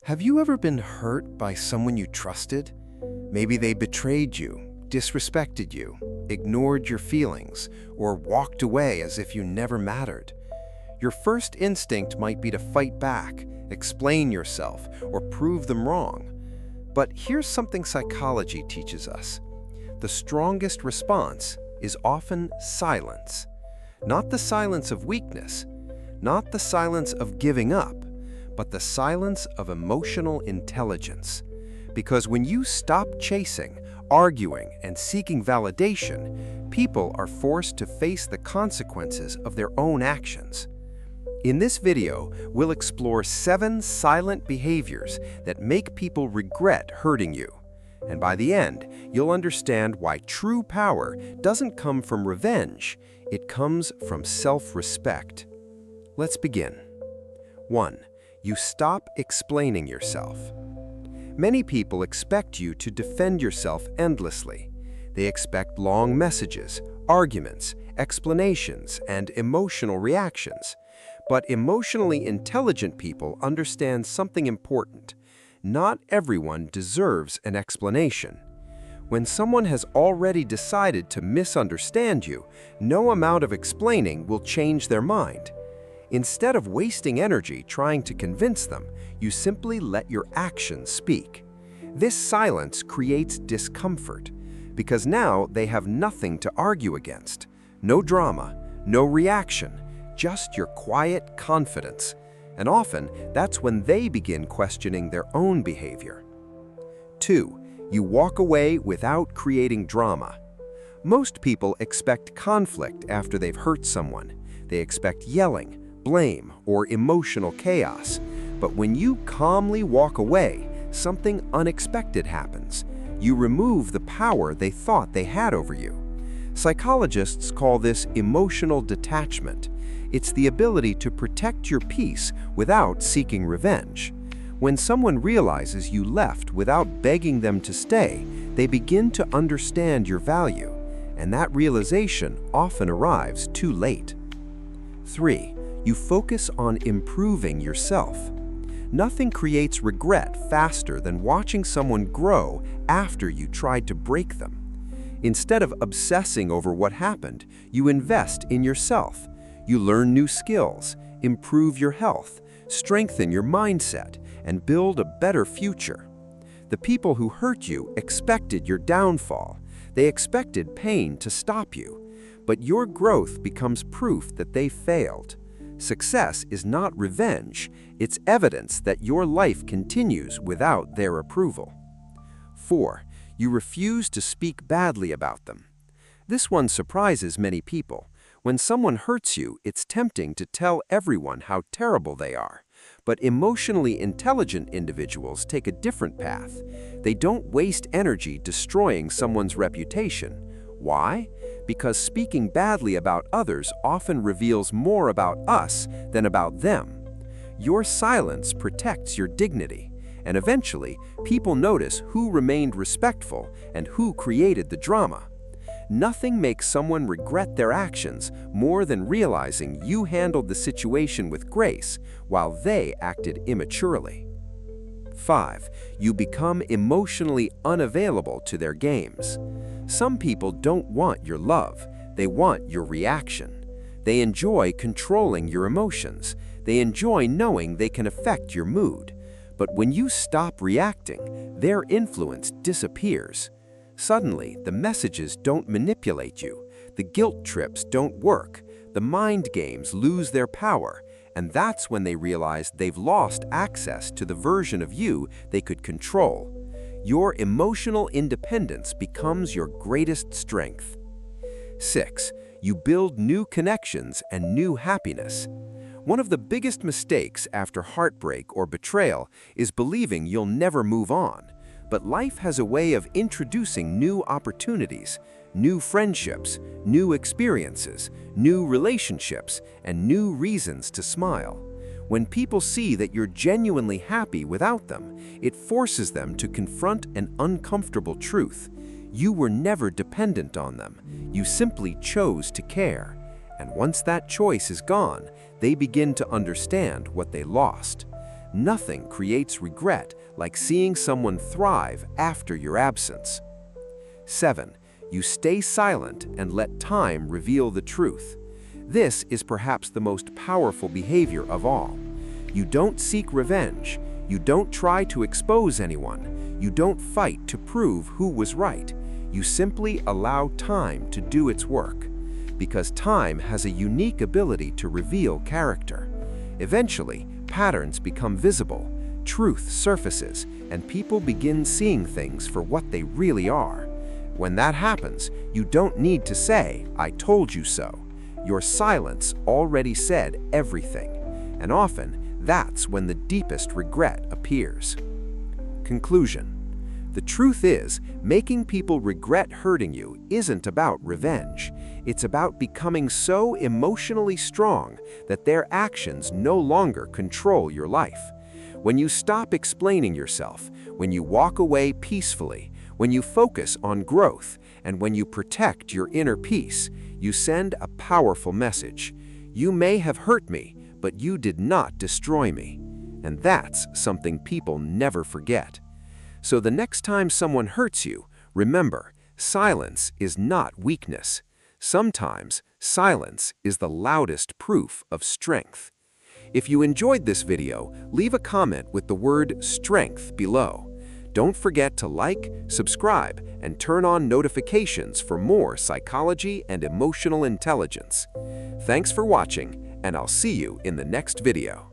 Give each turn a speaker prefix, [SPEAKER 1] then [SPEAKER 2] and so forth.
[SPEAKER 1] Have you ever been hurt by someone you trusted? Maybe they betrayed you, disrespected you, ignored your feelings, or walked away as if you never mattered. Your first instinct might be to fight back, explain yourself, or prove them wrong. But here's something psychology teaches us. The strongest response is often silence. Not the silence of weakness, not the silence of giving up, but the silence of emotional intelligence. Because when you stop chasing, arguing, and seeking validation, people are forced to face the consequences of their own actions. In this video, we'll explore 7 silent behaviors that make people regret hurting you. And by the end, you'll understand why true power doesn't come from revenge, it comes from self-respect. Let's begin. 1. You stop explaining yourself. Many people expect you to defend yourself endlessly. They expect long messages, arguments, explanations, and emotional reactions. But emotionally intelligent people understand something important. Not everyone deserves an explanation. When someone has already decided to misunderstand you, no amount of explaining will change their mind. Instead of wasting energy trying to convince them, you simply let your actions speak. This silence creates discomfort, because now they have nothing to argue against. No drama, no reaction, just your quiet confidence. And often, that's when they begin questioning their own behavior. 2. You walk away without creating drama. Most people expect conflict after they've hurt someone. They expect yelling, blame, or emotional chaos. But when you calmly walk away, something unexpected happens. You remove the power they thought they had over you. Psychologists call this emotional detachment. It's the ability to protect your peace without seeking revenge. When someone realizes you left without begging them to stay, they begin to understand your value, and that realization often arrives too late. 3. You focus on improving yourself. Nothing creates regret faster than watching someone grow after you tried to break them. Instead of obsessing over what happened, you invest in yourself. You learn new skills, improve your health, strengthen your mindset, and build a better future. The people who hurt you expected your downfall. They expected pain to stop you. But your growth becomes proof that they failed. Success is not revenge, it's evidence that your life continues without their approval. 4. You refuse to speak badly about them. This one surprises many people. When someone hurts you, it's tempting to tell everyone how terrible they are. But emotionally intelligent individuals take a different path. They don't waste energy destroying someone's reputation. Why? Because speaking badly about others often reveals more about us than about them. Your silence protects your dignity, and eventually, people notice who remained respectful and who created the drama. Nothing makes someone regret their actions more than realizing you handled the situation with grace while they acted immaturely. 5. You become emotionally unavailable to their games. Some people don't want your love, they want your reaction. They enjoy controlling your emotions. They enjoy knowing they can affect your mood. But when you stop reacting, their influence disappears. Suddenly, the messages don't manipulate you. The guilt trips don't work. The mind games lose their power. And that's when they realize they've lost access to the version of you they could control. Your emotional independence becomes your greatest strength. 6. You build new connections and new happiness. One of the biggest mistakes after heartbreak or betrayal is believing you'll never move on. But life has a way of introducing new opportunities, new friendships, new experiences, new relationships, and new reasons to smile. When people see that you're genuinely happy without them, it forces them to confront an uncomfortable truth. You were never dependent on them. You simply chose to care. And once that choice is gone, they begin to understand what they lost. Nothing creates regret like seeing someone thrive after your absence. 7. You stay silent and let time reveal the truth. This is perhaps the most powerful behavior of all. You don't seek revenge. You don't try to expose anyone. You don't fight to prove who was right. You simply allow time to do its work. Because time has a unique ability to reveal character. Eventually, patterns become visible, truth surfaces, and people begin seeing things for what they really are. When that happens, you don't need to say, "I told you so." Your silence already said everything, and often that's when the deepest regret appears. Conclusion. The truth is, making people regret hurting you isn't about revenge. It's about becoming so emotionally strong that their actions no longer control your life. When you stop explaining yourself, when you walk away peacefully, when you focus on growth, and when you protect your inner peace, you send a powerful message. You may have hurt me, but you did not destroy me. And that's something people never forget. So the next time someone hurts you, remember, silence is not weakness. Sometimes, silence is the loudest proof of strength. If you enjoyed this video, leave a comment with the word strength below. Don't forget to like, subscribe, and turn on notifications for more psychology and emotional intelligence. Thanks for watching, and I'll see you in the next video.